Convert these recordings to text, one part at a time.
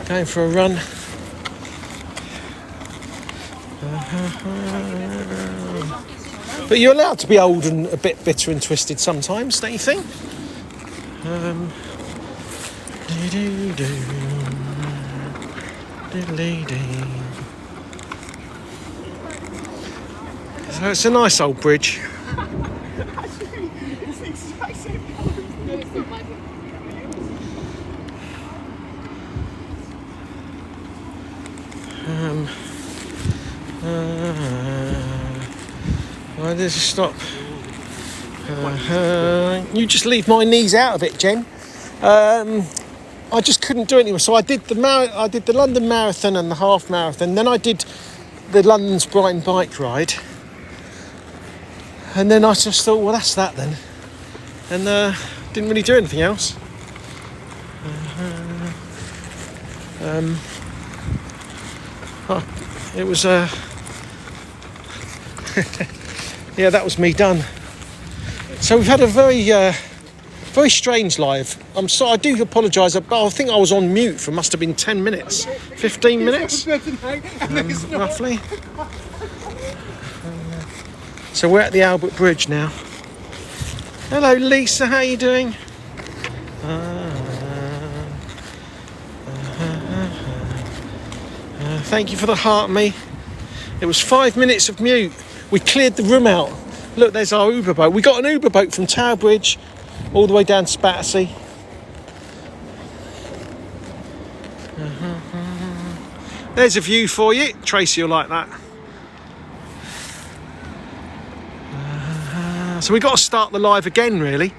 Going for a run. But you're allowed to be old and a bit bitter and twisted sometimes, don't you think? So it's a nice old bridge. Why does it stop? You just leave my knees out of it, Jen. I just couldn't do it anymore. So I did the London Marathon and the half marathon. Then I did the London's Brighton bike ride. And then I just thought, well, that's that then. And didn't really do anything else. It was yeah, that was me done. So we've had a very strange live. I'm sorry, I do apologise, but I think I was on mute for must have been 10 minutes, 15 minutes, roughly. So we're at the Albert Bridge now. Hello, Lisa, how are you doing? Thank you for the heart, me. It was 5 minutes of mute. We cleared the room out. Look, there's our Uber boat. We got an Uber boat from Tower Bridge all the way down to Battersea. There's a view for you. Tracy will like that. So we've got to start the live again, really.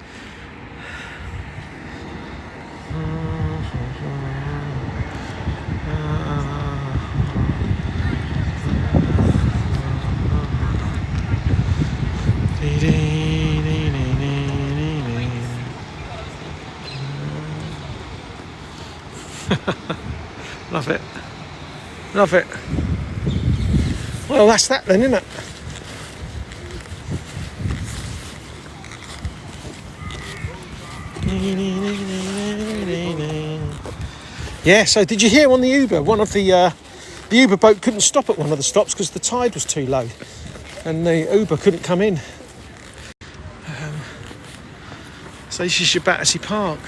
Love it. Love it. Well, that's that then, isn't it? Yeah, so did you hear on the Uber, one of the Uber boat couldn't stop at one of the stops because the tide was too low and the Uber couldn't come in. So this is your Battersea Park.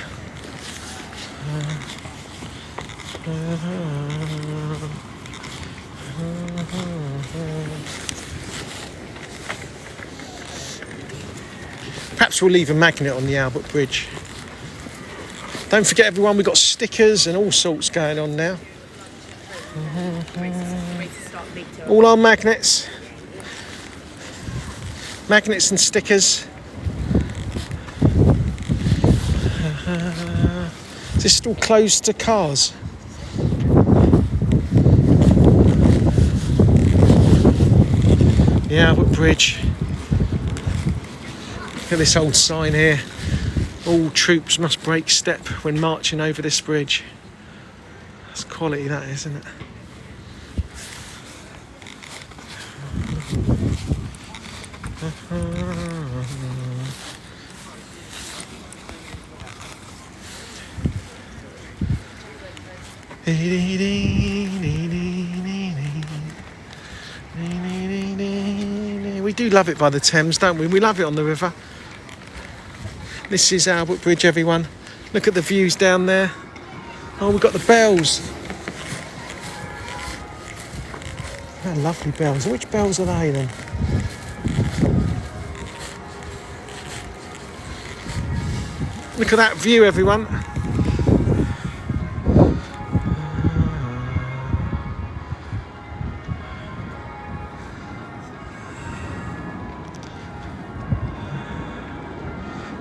Perhaps we'll leave a magnet on the Albert Bridge. Don't forget, everyone, we've got stickers and all sorts going on now. All our magnets. Magnets and stickers. Is this still closed to cars? The Albert Bridge. Look at this old sign here. All troops must break step when marching over this bridge. That's quality, that is, isn't it? We do love it by the Thames, don't we? We love it on the river. This is Albert Bridge, everyone. Look at the views down there. Oh, we've got the bells. They're lovely bells. Which bells are they then? Look at that view, everyone.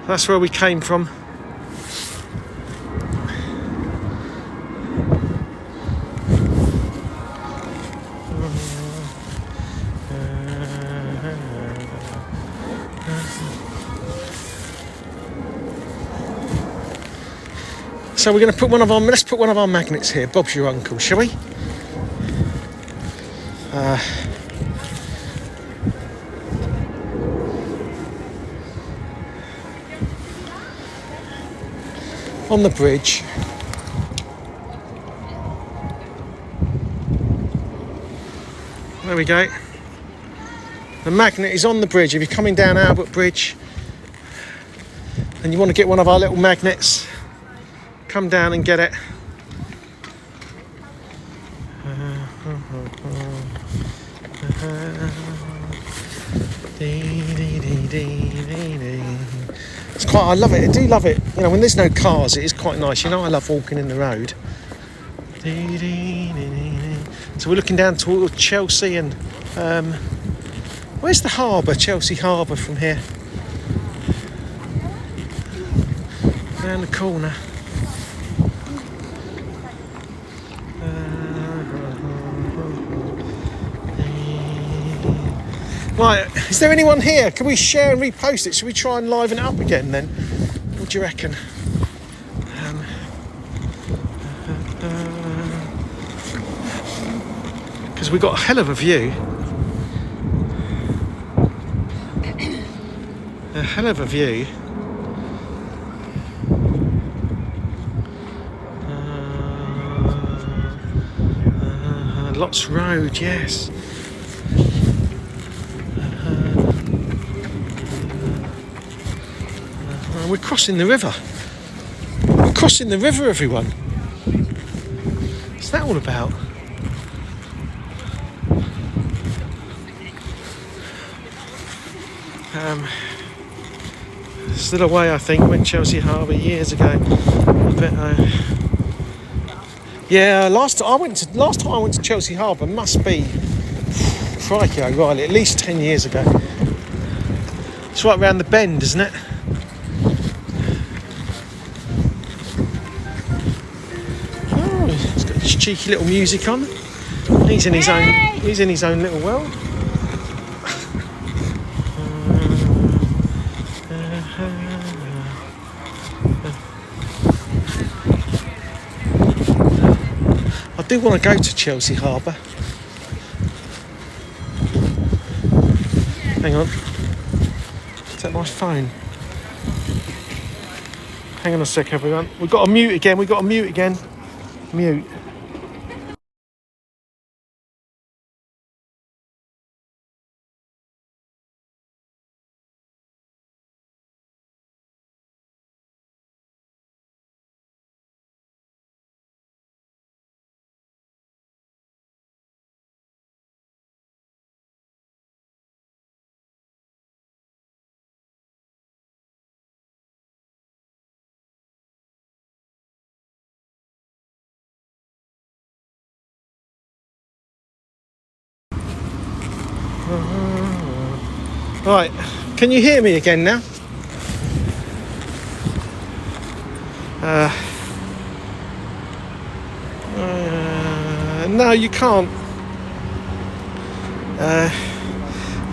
That's where we came from. So we're going to put let's put one of our magnets here. Bob's your uncle, shall we? On the bridge. There we go. The magnet is on the bridge. If you're coming down Albert Bridge and you want to get one of our little magnets, come down and get it. It's quite, I love it, I do love it. You know, when there's no cars, it is quite nice. You know, I love walking in the road. So we're looking down towards Chelsea and where's the harbour, Chelsea Harbour from here? Down the corner. Right, is there anyone here? Can we share and repost it? Should we try and liven it up again then? What do you reckon? Because we got a hell of a view. A hell of a view. Lots Road, yes. We're crossing the river. We're crossing the river, everyone. What's that all about? Still away, I think. Went Chelsea Harbour years ago. Yeah, last time I went to Chelsea Harbour must be, crikey O'Reilly, at least 10 years ago. It's right round the bend, isn't it? Oh, he's got this cheeky little music on. He's in his own little world. I do want to go to Chelsea Harbour. Hang on. Is that my phone? Hang on a sec, everyone. We've got to mute again. Mute. Right, can you hear me again now? No, you can't.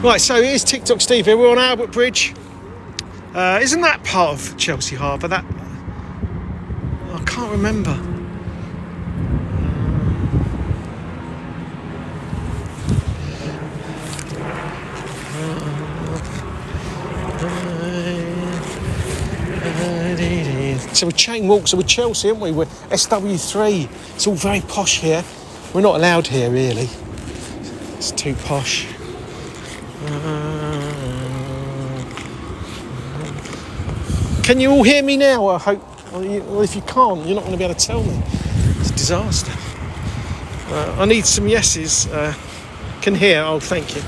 Right, so here's TikTok Steve here. We're on Albert Bridge. Isn't that part of Chelsea Harbour? That I can't remember. So we're chain walk, so we're Chelsea, aren't we? We're SW3. It's all very posh here. We're not allowed here, really. It's too posh. Can you all hear me now? I hope. Well, if you can't, you're not going to be able to tell me. It's a disaster. I need some yeses. Can hear. Oh, thank you.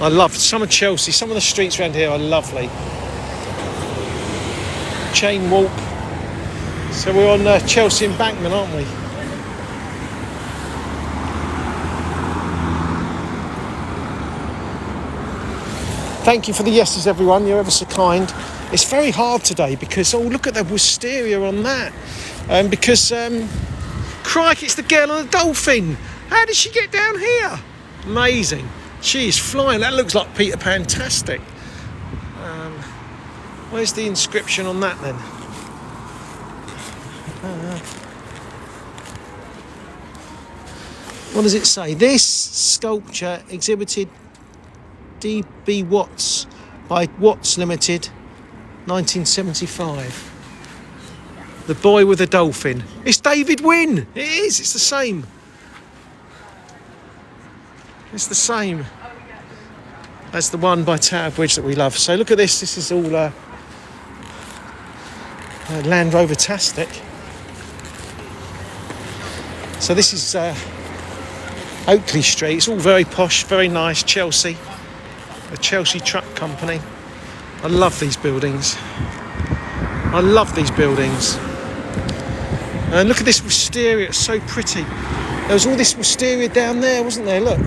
I love some of Chelsea. Some of the streets around here are lovely. Chain walk. So we're on Chelsea Embankment, aren't we? Thank you for the yeses, everyone. You're ever so kind. It's very hard today because, oh, look at the wisteria on that. Because, crikey, it's the girl on the dolphin. How did she get down here? Amazing. She's flying. That looks like Peter Pan-tastic. Where's the inscription on that then? What does it say? This sculpture exhibited D.B. Watts by Watts Limited, 1975. The boy with a dolphin. It's David Wynne. It is. It's the same. It's the same as the one by Tower Bridge that we love. So look at this. This is all Land Rover Tastic. So this is Oakley Street. It's all very posh, very nice. Chelsea, the Chelsea Truck Company. I love these buildings. I love these buildings. And look at this wisteria, it's so pretty. There was all this wisteria down there, wasn't there? Look.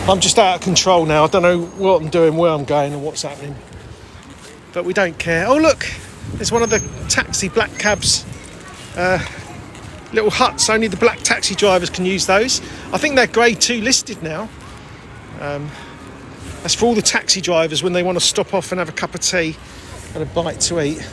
I'm just out of control now. I don't know what I'm doing, where I'm going, or what's happening. But we don't care. Oh look, there's one of the taxi black cabs. Little huts, only the black taxi drivers can use those. I think they're grade 2 listed now. That's for all the taxi drivers when they want to stop off and have a cup of tea and a bite to eat.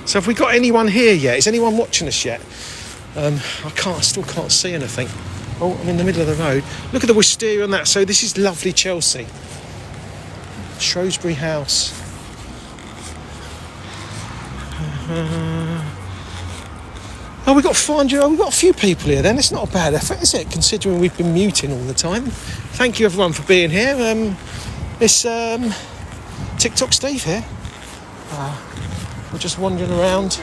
So have we got anyone here yet? Is anyone watching us yet? I still can't see anything. Oh, I'm in the middle of the road. Look at the wisteria on that. So this is lovely Chelsea. Shrewsbury House. Oh, we've got 400. Oh, we've got a few people here then. It's not a bad effort, is it? Considering we've been muting all the time. Thank you everyone for being here. It's TikTok Steve here. We're just wandering around.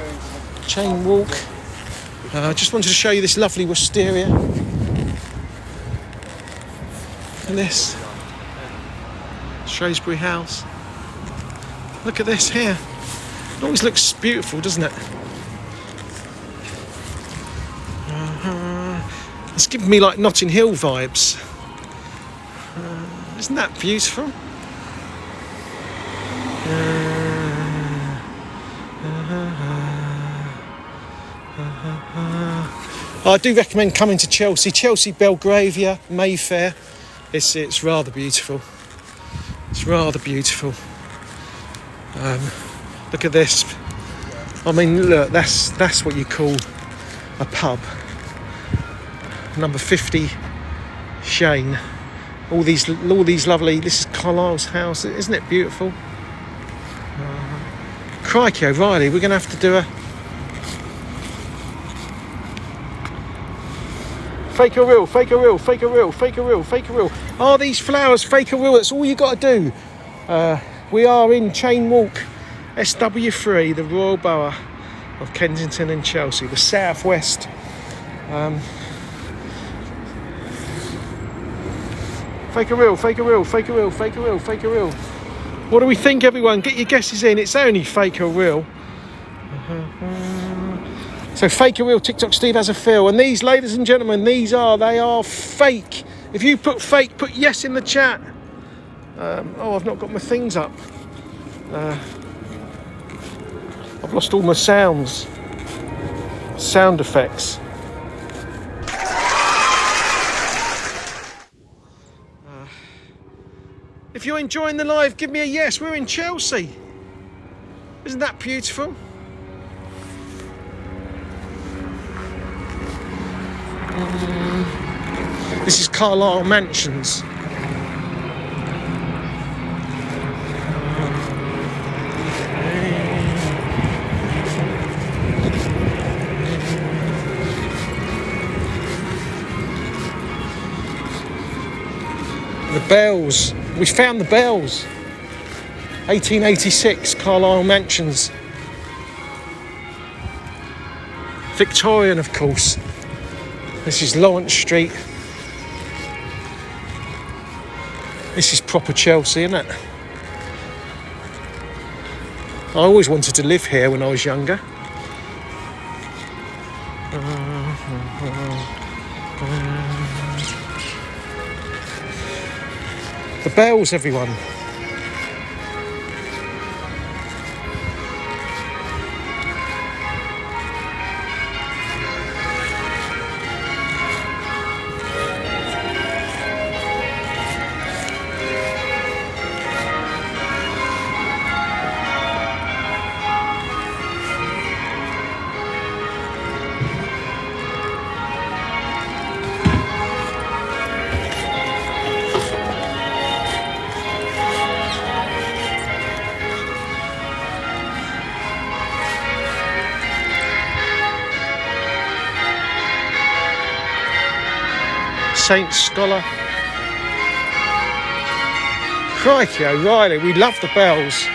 Chain walk. I just wanted to show you this lovely wisteria. And this Shrewsbury House. Look at this here. It always looks beautiful, doesn't it? It's giving me like Notting Hill vibes. Isn't that beautiful? I do recommend coming to Chelsea. Chelsea, Belgravia, Mayfair. It's rather beautiful. It's rather beautiful. Look at this. I mean, look, that's what you call a pub. Number 50, Shane. All these lovely. This is Carlisle's house. Isn't it beautiful? Crikey O'Reilly, we're going to have to do a fake or real, fake or real, fake or real, fake or real, fake or real. Are these flowers fake or real? That's all you got to do. We are in Chain Walk, SW3, the Royal Borough of Kensington and Chelsea, the southwest. Fake or real, fake or real, fake or real, fake or real, fake or real. What do we think, everyone? Get your guesses in. It's only fake or real. So fake or real, TikTok Steve has a feel. And these, ladies and gentlemen, they are fake. If you put fake, put yes in the chat. I've not got my things up. I've lost all my sound effects. If you're enjoying the live, give me a yes. We're in Chelsea. Isn't that beautiful? This is Carlisle Mansions. The bells. We found the bells. 1886, Carlisle Mansions. Victorian, of course. This is Lawrence Street. This is proper Chelsea, isn't it? I always wanted to live here when I was younger. The bells, everyone. Saint Scholar. Crikey O'Reilly, we love the bells.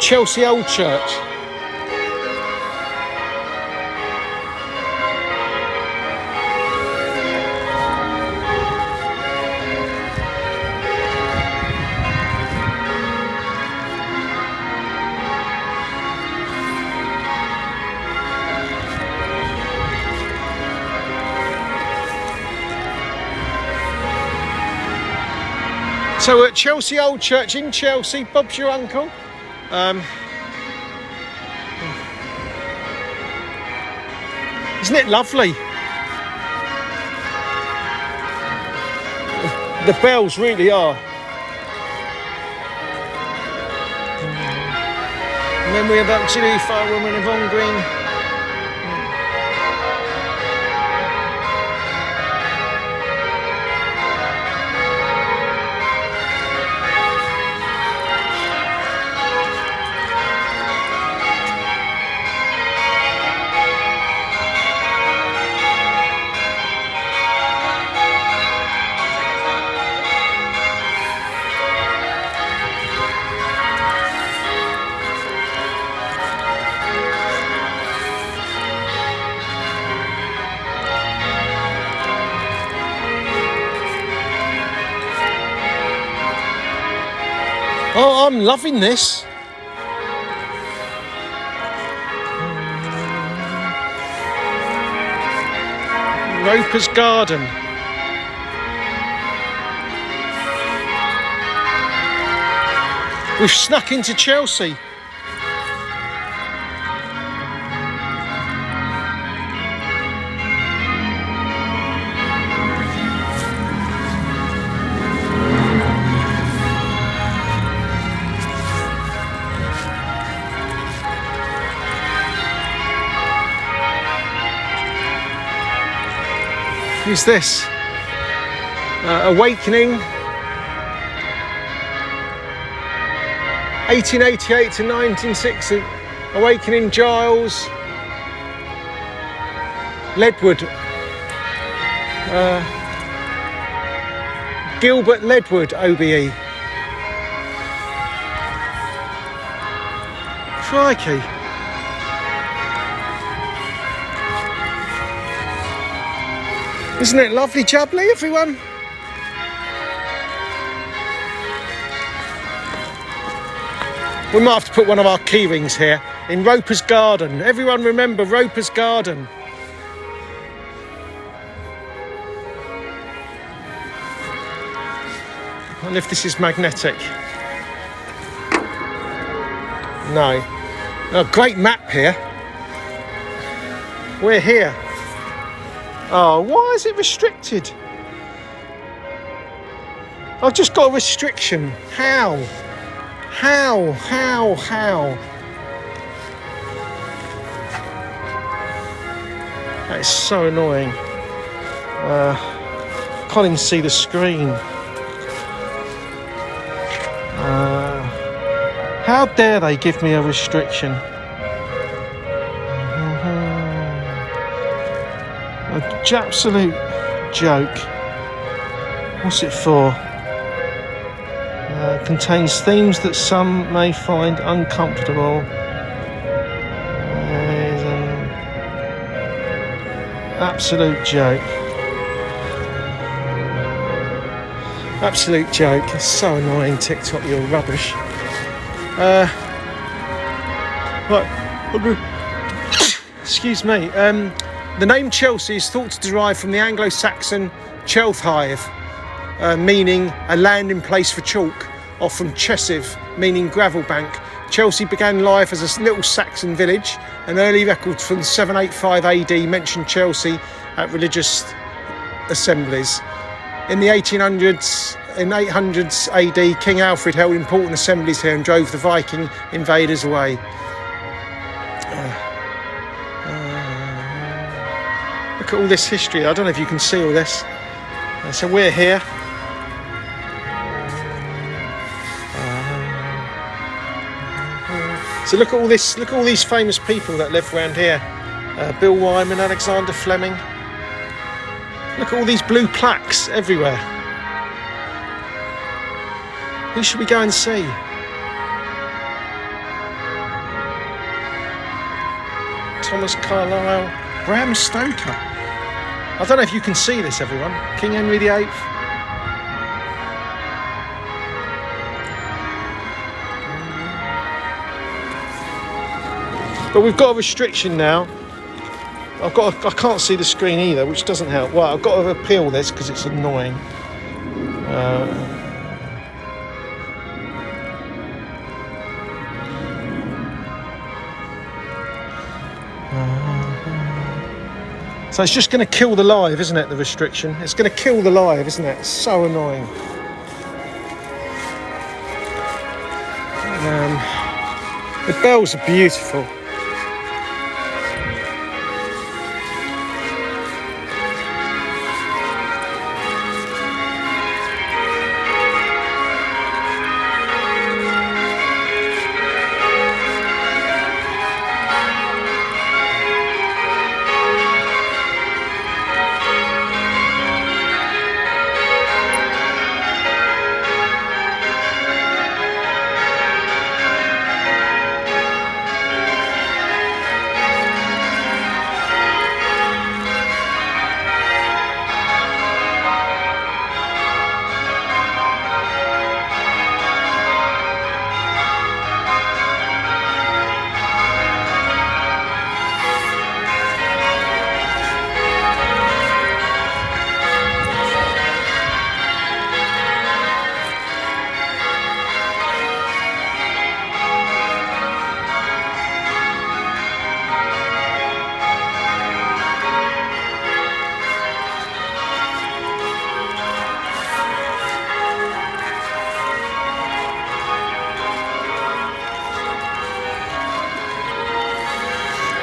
Chelsea Old Church. So at Chelsea Old Church in Chelsea, Bob's your uncle. Isn't it lovely? The bells really are. Memory of Auxiliary Firewoman of On Green. Oh, I'm loving this. Roper's Garden. We've snuck into Chelsea. Who's this? Awakening. 1888 to 1960. Awakening Giles. Ledwood. Gilbert Ledwood OBE. Crikey. Isn't it lovely jubbly, everyone? We might have to put one of our key rings here in Roper's Garden. Everyone remember Roper's Garden. I wonder if this is magnetic. No. Oh, great map here. We're here. Oh, why is it restricted? I've just got a restriction. How? How? That is so annoying. Can't even see the screen. How dare they give me a restriction? Absolute joke. What's it for? Contains themes that some may find uncomfortable. It's an absolute joke. Absolute joke. It's so annoying, TikTok, you're rubbish. Right. Excuse me. The name Chelsea is thought to derive from the Anglo-Saxon Chelfhive, meaning a landing place for chalk, or from Chesiv, meaning gravel bank. Chelsea began life as a little Saxon village, and early records from 785 AD mention Chelsea at religious assemblies. In the 1800s, in 800s AD, King Alfred held important assemblies here and drove the Viking invaders away. Look at all this history. I don't know if you can see all this. So we're here. So look at all this. Look at all these famous people that live around here. Bill Wyman, Alexander Fleming. Look at all these blue plaques everywhere. Who should we go and see? Thomas Carlyle, Bram Stoker. I don't know if you can see this, everyone. King Henry VIII. But we've got a restriction now. I can't see the screen either, which doesn't help. Well, I've got to appeal this because it's annoying. So it's just going to kill the live, isn't it, the restriction? It's going to kill the live, isn't it? It's so annoying. The bells are beautiful.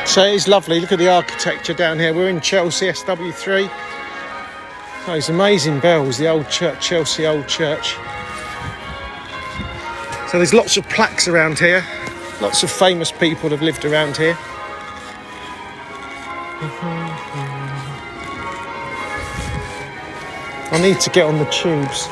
So it is lovely. Look at the architecture down here. We're in Chelsea, SW3. Those amazing bells, the old church, Chelsea Old Church. So there's lots of plaques around here. Lots of famous people have lived around here. I need to get on the tubes.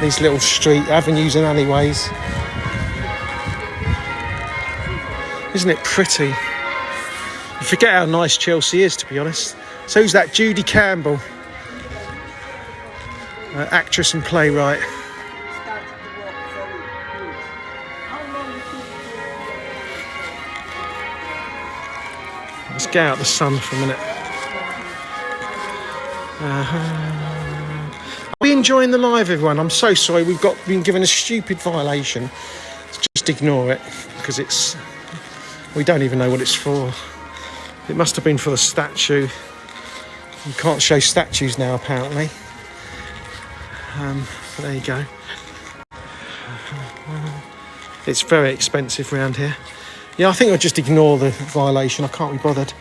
These little street avenues and alleyways. Isn't it pretty? You forget how nice Chelsea is, to be honest. So who's that? Judy Campbell, actress and playwright. Let's get out the sun for a minute. Are we enjoying the live, everyone? I'm so sorry we've been given a stupid violation. Just ignore it because we don't even know what it's for. It must have been for the statue. You can't show statues now, apparently. But there you go. It's very expensive around here. Yeah, I think I'll just ignore the violation. I can't be bothered.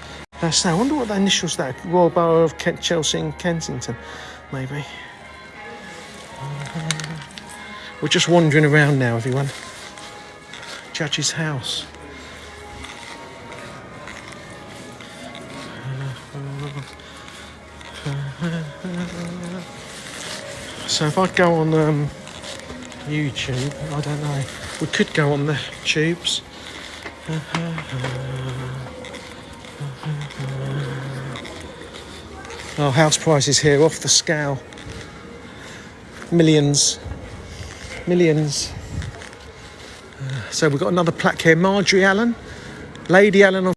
So I wonder what the initials are. Royal Borough of Chelsea and Kensington, maybe. We're just wandering around now, everyone. Judge's house. So if I go on YouTube, I don't know. We could go on the tubes. Oh, house prices here off the scale. Millions. So we've got another plaque here. Marjorie Allen, Lady Allen of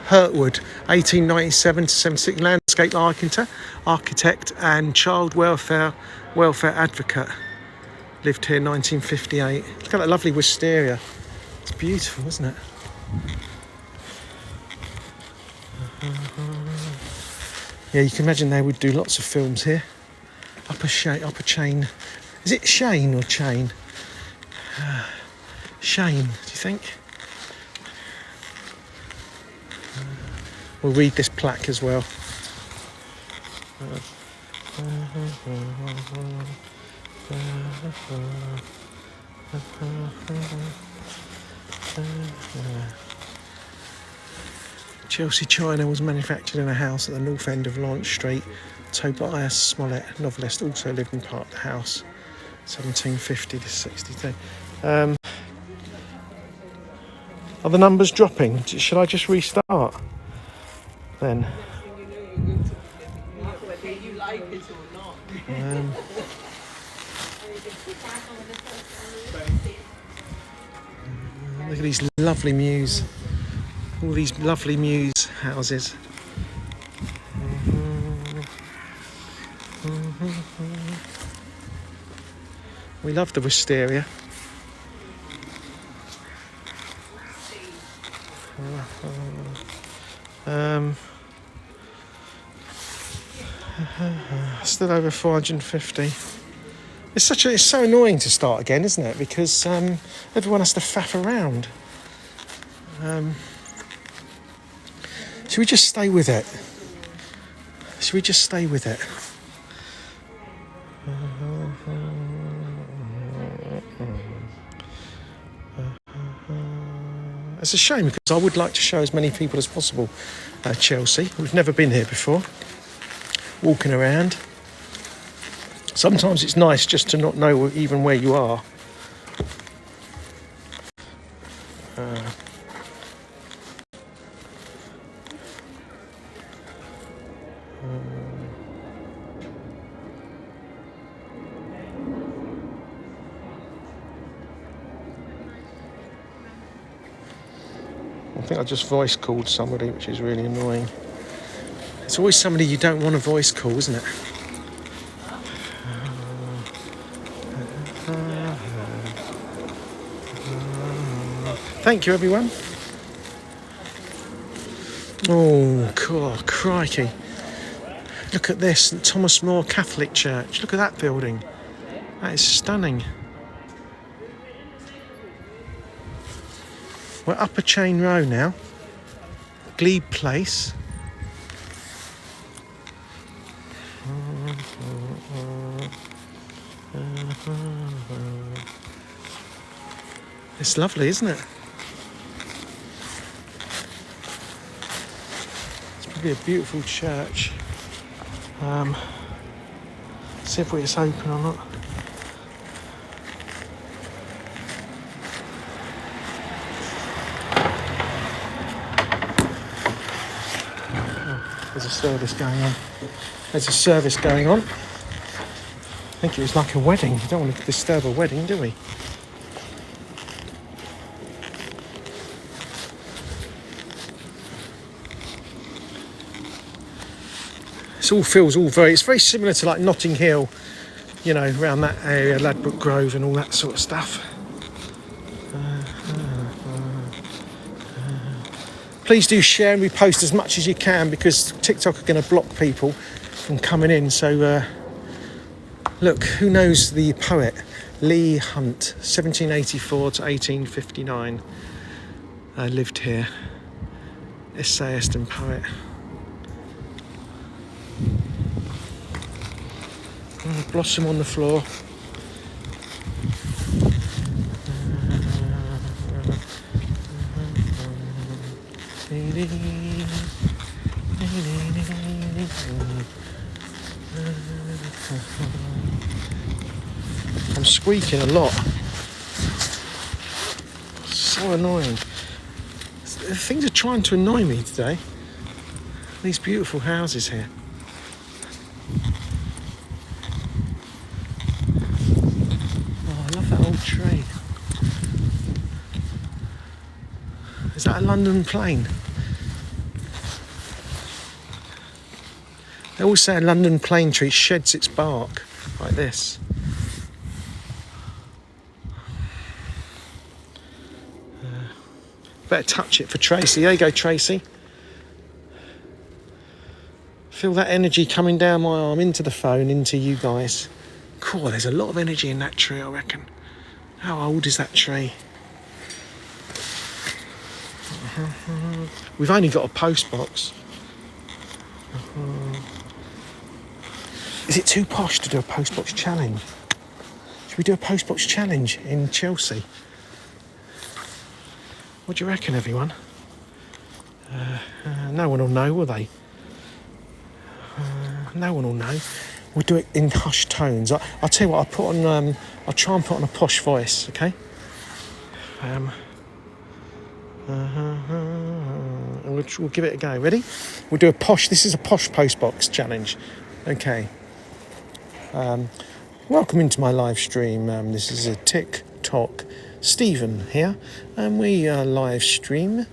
Hurtwood, 1897 to 76, landscape architect and child welfare advocate. Lived here 1958. Look at that lovely wisteria. It's beautiful, isn't it? Yeah, you can imagine they would do lots of films here. Upper Chain. Is it Shane or Chain? Shame, do you think? We'll read this plaque as well. Chelsea China was manufactured in a house at the north end of Lawrence Street. Tobias Smollett, novelist, also lived in part of the house, 1750 to 62. Are the numbers dropping? Should I just restart then? Look at these lovely mews. All these lovely mews houses. We love the wisteria. Still over 450. It's so annoying to start again, isn't it? Because everyone has to faff around. Should we just stay with it? Should we just stay with it? It's a shame because I would like to show as many people as possible Chelsea. We've never been here before. Walking around. Sometimes it's nice just to not know even where you are. I think I just voice called somebody, which is really annoying. It's always somebody you don't want to voice call, isn't it? Thank you, everyone. Oh, God, crikey. Look at this, St Thomas More Catholic Church. Look at that building. That is stunning. We're Upper Chain Row now. Glebe Place. It's lovely, isn't it? It's probably a beautiful church. See if it's open or not. There's a service going on. There's a service going on. I think it was like a wedding. You don't want to disturb a wedding, do we? It's very similar to like Notting Hill, you know, around that area, Ladbroke Grove and all that sort of stuff. Please do share and repost as much as you can because TikTok are going to block people from coming in. So, look, who knows the poet? Leigh Hunt, 1784 to 1859, lived here. Essayist and poet. Blossom on the floor. I'm squeaking a lot. So annoying. Things are trying to annoy me today. These beautiful houses here. Oh, I love that old tree. Is that a London plane? They always say a London plane tree sheds its bark like this. Better touch it for Tracy. There you go, Tracy. Feel that energy coming down my arm into the phone, into you guys. Cool, there's a lot of energy in that tree, I reckon. How old is that tree? We've only got a post box. Is it too posh to do a post box challenge? Should we do a post box challenge in Chelsea? What do you reckon, everyone? No one will know, will they? No one will know. We'll do it in hushed tones. I'll tell you what. I'll try and put on a posh voice. Okay. And we'll give it a go. Ready? We'll do a posh. This is a posh post box challenge. Okay. Welcome into my live stream. This is a TikTok. Stephen here, and we live stream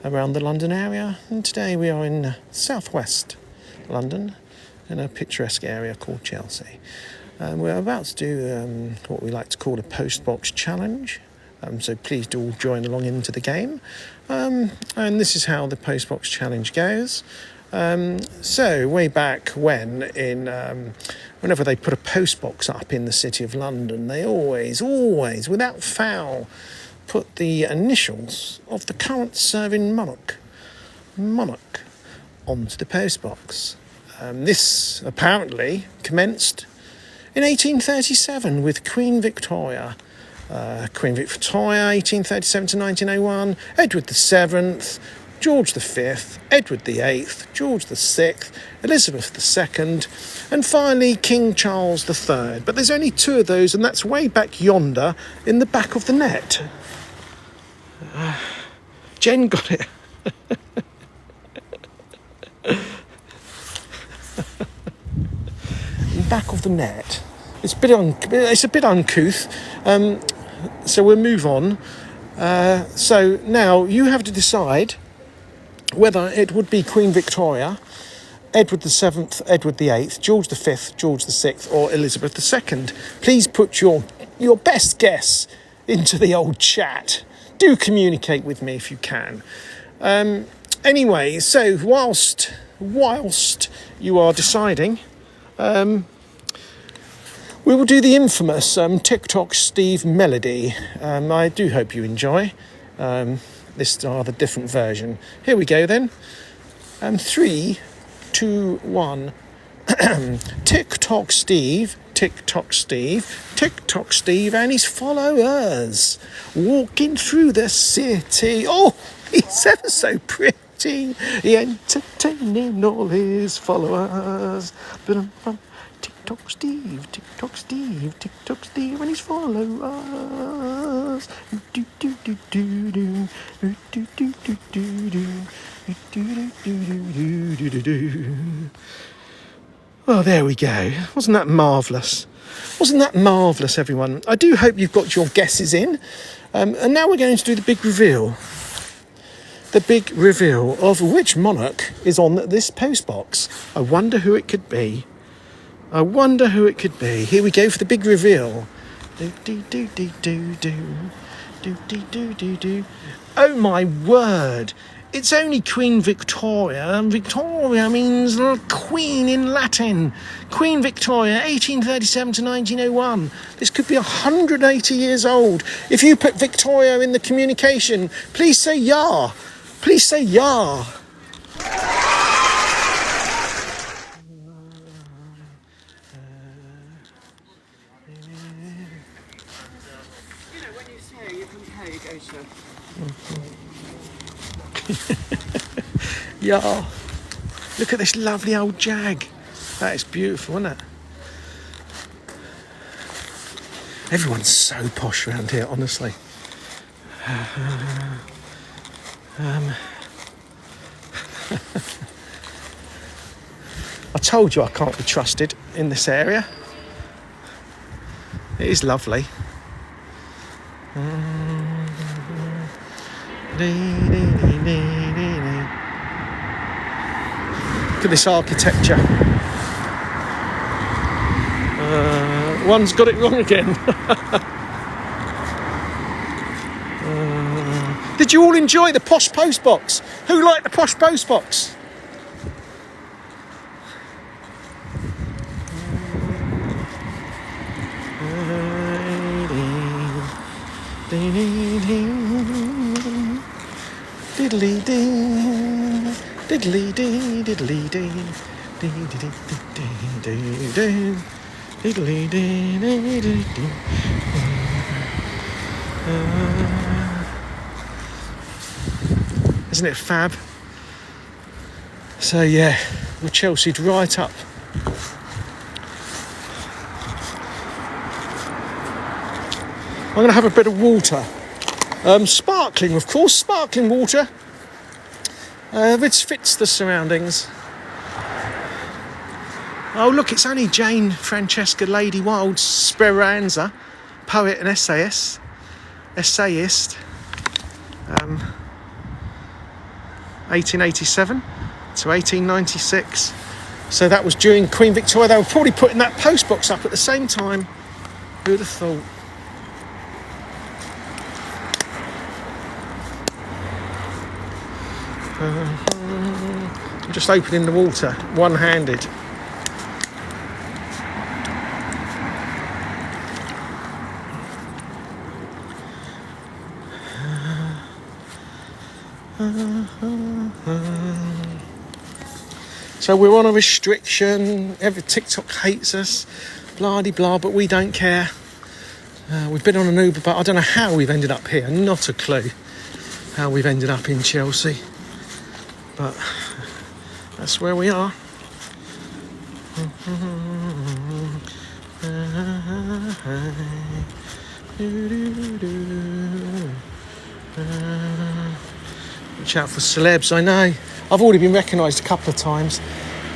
around the London area. And today we are in southwest London, in a picturesque area called Chelsea. We're about to do what we like to call a post box challenge. So please do all join along into the game. And this is how the post box challenge goes. So way back when, whenever they put a post box up in the city of London, they always, without fail, put the initials of the current serving monarch onto the post box. This apparently commenced in 1837 with Queen Victoria. Queen Victoria, 1837 to 1901, Edward VII, George V, Edward VIII, George VI, Elizabeth II, and finally King Charles III. But there's only two of those, and that's way back yonder in the back of the net. Jen got it. Back of the net. It's a bit uncouth. So we'll move on. So now you have to decide whether it would be Queen Victoria, Edward VII, Edward VIII, George V, George VI, or Elizabeth II. Please put your best guess into the old chat. Do communicate with me if you can. Anyway, so whilst you are deciding, we will do the infamous TikTok Steve melody. I do hope you enjoy this rather different version. Here we go then. 3, 2, 1. TikTok Steve, TikTok Steve, TikTok Steve and his followers walking through the city. Oh, he's ever so pretty, entertaining all his followers. TikTok Steve, TikTok Steve, TikTok Steve and his followers. Do do do do do do do do do do do do do do. Well, there we go. Wasn't that marvellous? Wasn't that marvellous, everyone? I do hope you've got your guesses in. And now we're going to do the big reveal. The big reveal of which monarch is on this post box. I wonder who it could be. I wonder who it could be. Here we go for the big reveal. Do do do do do do do do do do do. Oh my word! It's only Queen Victoria, and Victoria means queen in Latin. Queen Victoria, 1837 to 1901. This could be 180 years old. If you put Victoria in the communication, please say ya. Please say ya. Yeah, look at this lovely old Jag. That is beautiful, isn't it? Everyone's so posh around here, honestly. I told you I can't be trusted in this area. It is lovely. Look at this architecture. One's got it wrong again. Did you all enjoy the posh post box? Who liked the posh post box? Diddly dee, diddly dee, diddly dee, dee dee dee dee dee dee, diddly dee, dee dee dee. Isn't it fab? So yeah, we're Chelsea'd right up. I'm going to have a bit of water. Sparkling, of course, sparkling water. Which fits the surroundings. Oh look, it's only Jane Francesca Lady Wilde Speranza, poet and essayist. 1887 to 1896. So that was during Queen Victoria. They were probably putting that post box up at the same time. Who'd have thought? I'm just opening the water, one-handed. So we're on a restriction. Every TikTok hates us, blah de blah, but we don't care. We've been on an Uber, but I don't know how we've ended up here. Not a clue how we've ended up in Chelsea, but that's where we are. Watch out for celebs, I know. I've already been recognised a couple of times,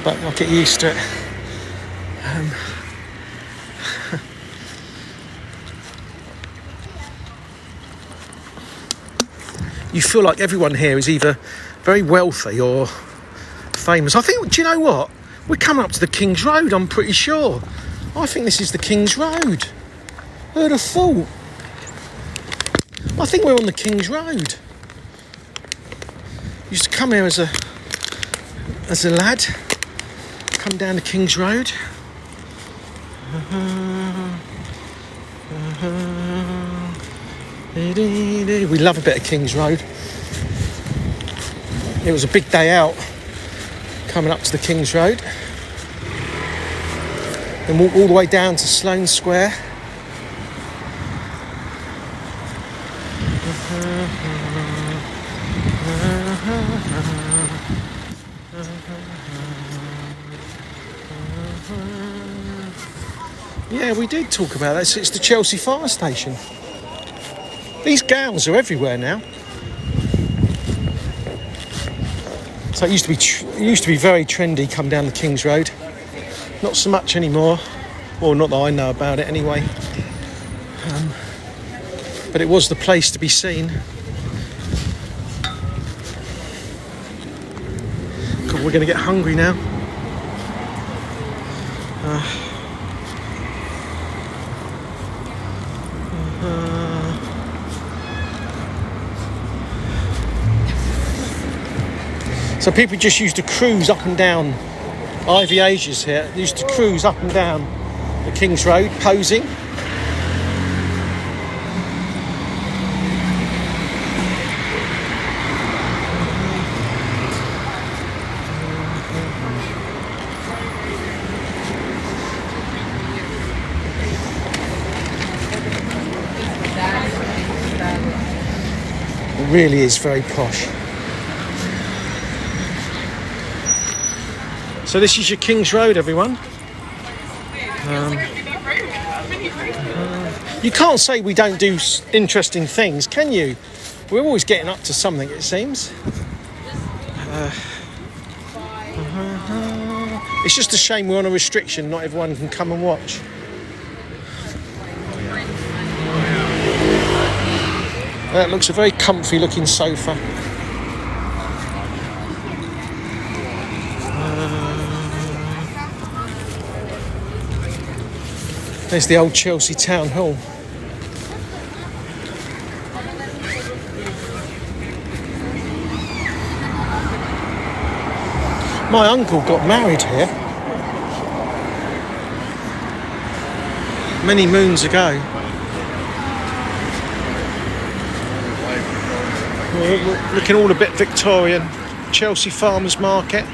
but I'll get used to it. You feel like everyone here is either very wealthy or famous. I think, do you know what? We're coming up to the King's Road, I'm pretty sure. I think this is the King's Road. Who'd have thought? I think we're on the King's Road. Used to come here as a lad. Come down the King's Road. We love a bit of King's Road. It was a big day out coming up to the King's Road. Then walk all the way down to Sloane Square. Yeah, we did talk about that. It's the Chelsea fire station. These gals are everywhere now. So it used to be very trendy. Come down the King's Road. Not so much anymore. Well, not that I know about it anyway. But it was the place to be seen. God, we're going to get hungry now. So people just used to cruise up and down. Ivy Ages here used to cruise up and down the King's Road, posing. It really is very posh. So this is your King's Road, everyone. You can't say we don't do interesting things, can you? We're always getting up to something, it seems. It's just a shame we're on a restriction, not everyone can come and watch. That looks a very comfy looking sofa. There's the old Chelsea Town Hall. My uncle got married here many moons ago. Looking all a bit Victorian. Chelsea Farmers Market.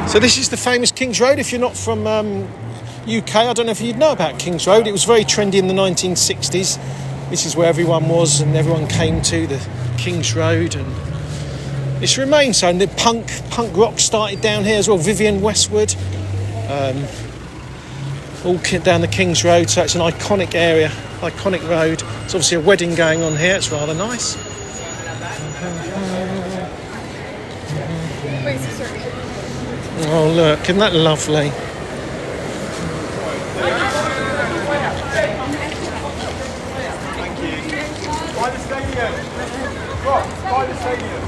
So this is the famous King's Road. If you're not from UK, I don't know if you'd know about King's Road. It was very trendy in the 1960s. This is where everyone was and everyone came to, the King's Road, and it's remained so. And the punk rock started down here as well. Vivienne Westwood, all down the King's Road. So it's an iconic area, iconic road. There's obviously a wedding going on here. It's rather nice. Oh look, isn't that lovely?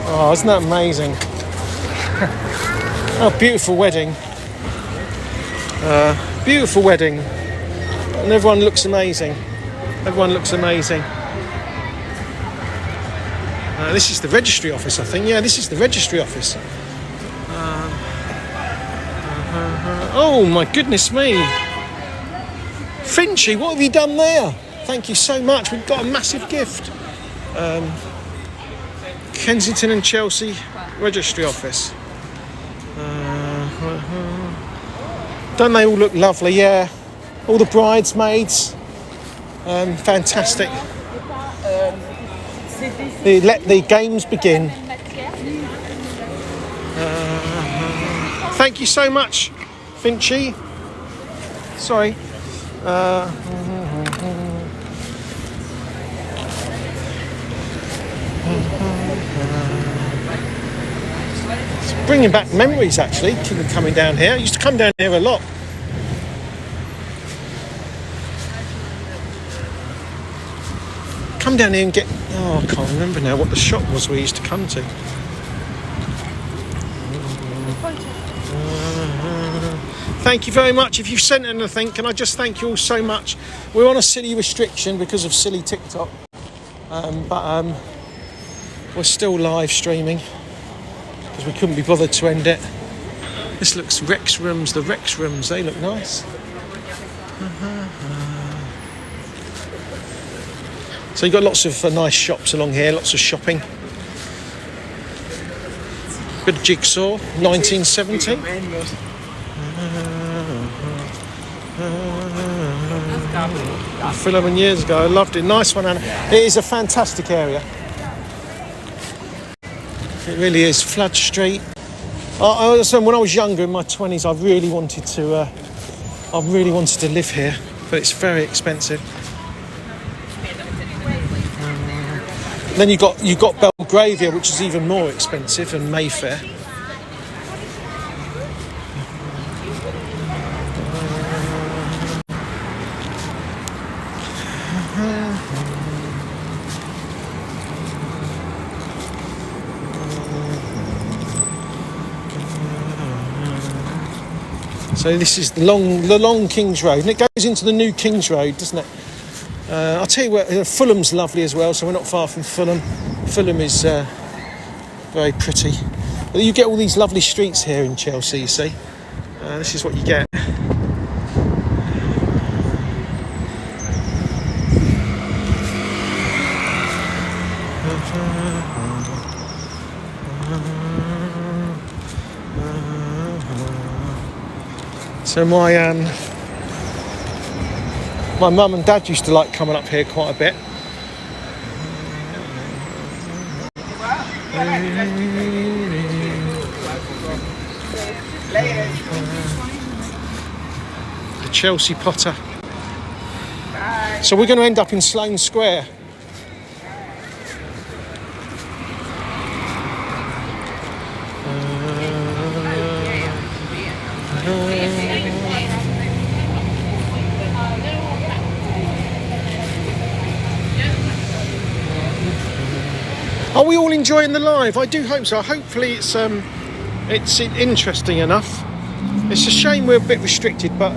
Oh, isn't that amazing? Oh, beautiful wedding. Beautiful wedding. And everyone looks amazing. Everyone looks amazing. This is the registry office, I think. Yeah, this is the registry office. Oh my goodness me. Finchy, what have you done there? Thank you so much. We've got a massive gift. Kensington and Chelsea registry office. Don't they all look lovely? Yeah. All the bridesmaids. Fantastic. Let the games begin. Thank you so much, Finchy. Sorry. It's bringing back memories, actually, coming down here. I used to come down here a lot. Come down here and get... Oh, I can't remember now what the shop was we used to come to. Thank you very much. If you've sent anything, can I just thank you all so much. We're on a silly restriction because of silly TikTok. But we're still live streaming because we couldn't be bothered to end it. This looks Rex Rooms. The Rex Rooms, they look nice. So you've got lots of nice shops along here, lots of shopping. Bit of jigsaw, 1970. Filming years ago, I loved it. Nice one, Anna. It is a fantastic area. It really is. Flood Street. When I was younger, in my 20s, I really wanted to live here, but it's very expensive. Then you got Belgravia, which is even more expensive, and Mayfair. So this is the long King's Road, and it goes into the new King's Road, doesn't it? I'll tell you what, Fulham's lovely as well, so we're not far from Fulham. Fulham is very pretty. But you get all these lovely streets here in Chelsea, you see. This is what you get. So my mum and dad used to like coming up here quite a bit. The Chelsea Potter. So we're going to end up in Sloane Square. Are we all enjoying the live? I do hope so. Hopefully it's interesting enough. It's a shame we're a bit restricted, but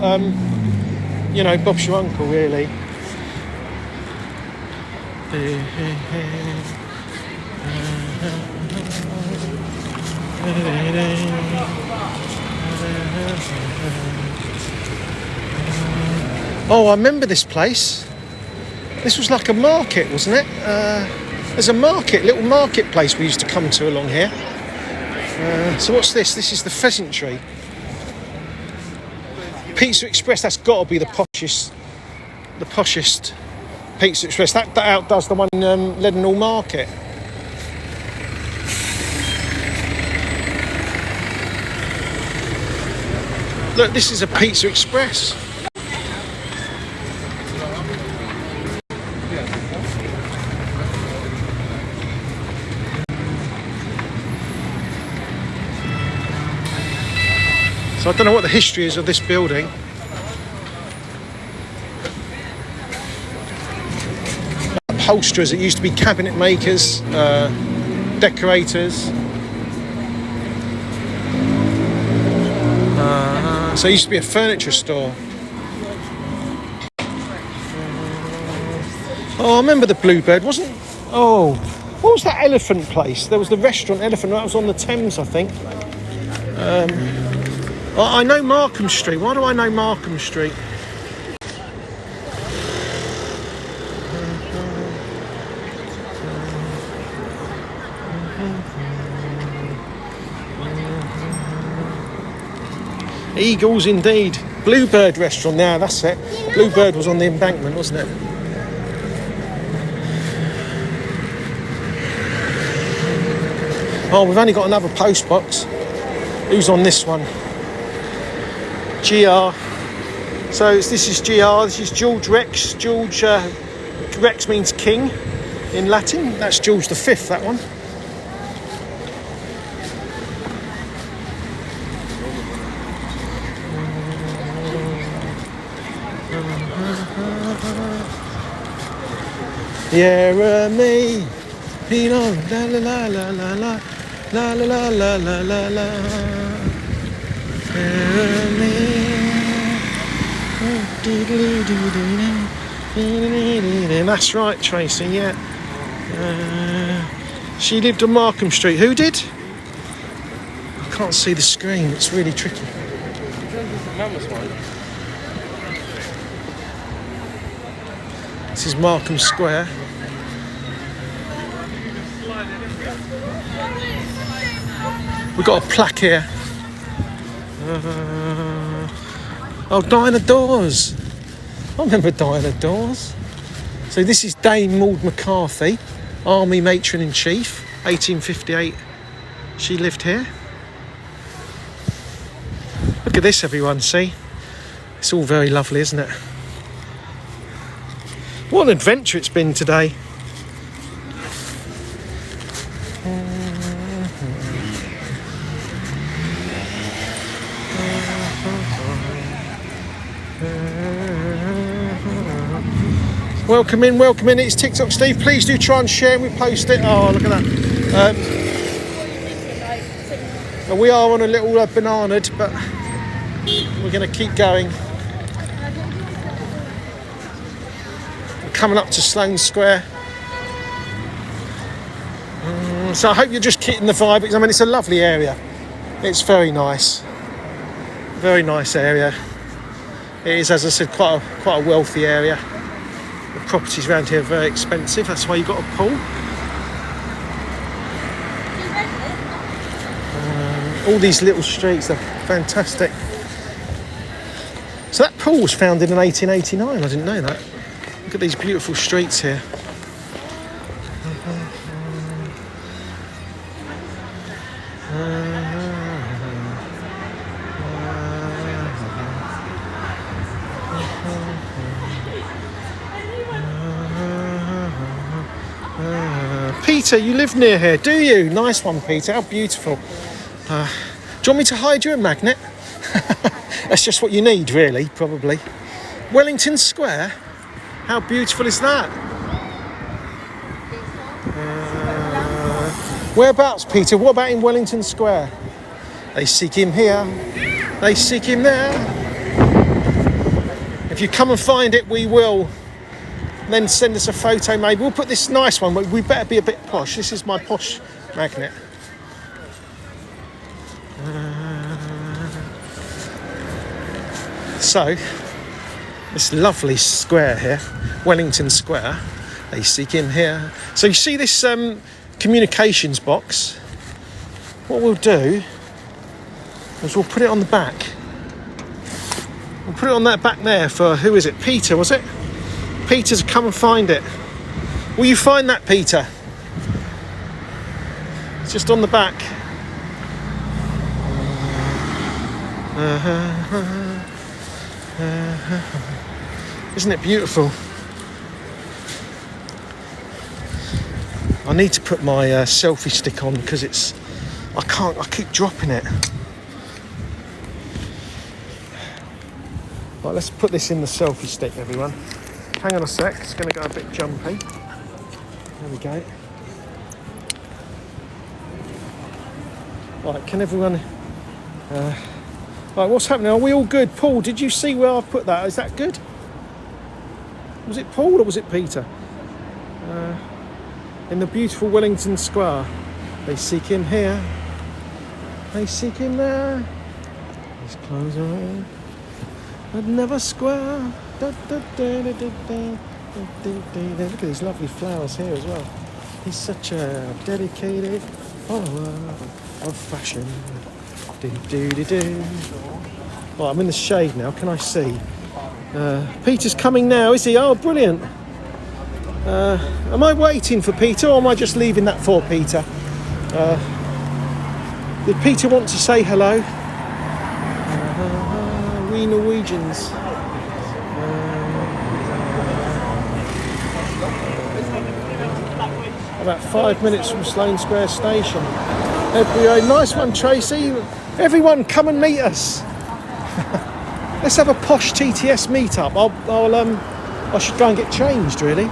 you know, Bob's your uncle, really. Oh, I remember this place. This was like a market, wasn't it? There's a market, little marketplace we used to come to along here. So what's this? This is the Pheasantry. Pizza Express, that's got to be the poshest Pizza Express. That outdoes the one in Leadenhall Market. Look, this is a Pizza Express. So I don't know what the history is of this building. Upholsterers, it used to be cabinet makers, decorators. So it used to be a furniture store. Oh, I remember the Bluebird, wasn't... Oh, what was that elephant place? There was the restaurant Elephant, that was on the Thames, I think. I know Markham Street. Why do I know Markham Street? Eagles indeed. Bluebird restaurant, now that's it. Bluebird was on the Embankment, wasn't it? Oh, we've only got another post box. Who's on this one? GR. So this is GR, this is George Rex. George Rex means king in Latin. That's George V, that one. Jeremy, Pinot, la la la la la la la la la la la. That's right, Tracy, yeah. She lived on Markham Street. Who did? I can't see the screen, it's really tricky. This is Markham Square. We've got a plaque here. Oh, Diana Dawes. I remember Diana Dawes. So this is Dame Maud McCarthy, Army Matron-in-Chief, 1858. She lived here. Look at this, everyone, see? It's all very lovely, isn't it? What an adventure it's been today. Welcome in, welcome in. It's TikTok Steve. Please do try and share and repost it. Oh, look at that. We are on a little bananaed, but we're going to keep going. We're coming up to Sloane Square. So I hope you're just getting the vibe, because I mean, it's a lovely area. It's very nice. Very nice area. It is, as I said, quite a wealthy area. The properties around here are very expensive. That's why you've got a pool. All these little streets are fantastic. So that pool was founded in 1889. I didn't know that. Look at these beautiful streets here. Peter, you live near here, do you? Nice one, Peter. How beautiful. Do you want me to hide you a magnet? That's just what you need, really, probably. Wellington Square? How beautiful is that? Whereabouts, Peter? What about in Wellington Square? They seek him here. They seek him there. If you come and find it, we will. Then send us a photo, maybe. We'll put this nice one, but we better be a bit posh. This is my posh magnet. So, This lovely square here, Wellington Square. They seek in here. So you see this communications box. What we'll do is we'll put it on the back. We'll put it on that back there for, who is it? Peter, was it? Peter to come and find it. Will you find that, Peter? It's just on the back. Isn't it beautiful? I need to put my selfie stick on because I keep dropping it. Right, let's put this in the selfie stick, everyone. Hang on a sec, it's going to go a bit jumpy. There we go. Right, can everyone... right, what's happening? Are we all good? Paul, did you see where I've put that? Is that good? Was it Paul or was it Peter? In the beautiful Wellington Square. They seek him here. They seek him there. His clothes are in another square. Da, da, da, da, da, da. Look at these lovely flowers here as well. He's such a dedicated follower of fashion. Do, do, do, do. Right, I'm in the shade now. Can I see? Peter's coming now, is he? Oh, brilliant. Am I waiting for Peter or am I just leaving that for Peter? Did Peter want to say hello? We Norwegians. About 5 minutes from Sloane Square Station. Nice one, Tracy. Everyone, come and meet us. Let's have a posh TTS meet-up. I should go and get changed, really.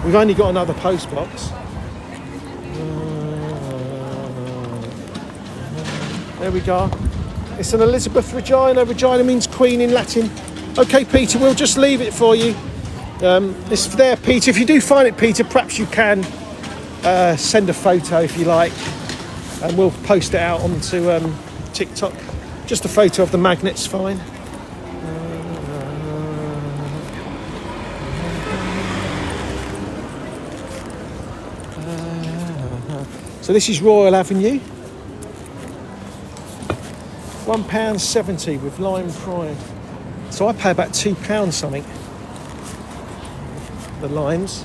We've only got another post box. There we go. It's an Elizabeth Regina. Regina means queen in Latin. Okay, Peter, we'll just leave it for you. It's there, Peter. If you do find it, Peter, perhaps you can send a photo if you like, and we'll post it out onto TikTok. Just a photo of the magnet's fine. So this is Royal Avenue. £1.70 with lime pride. So I pay about £2 something. The limes.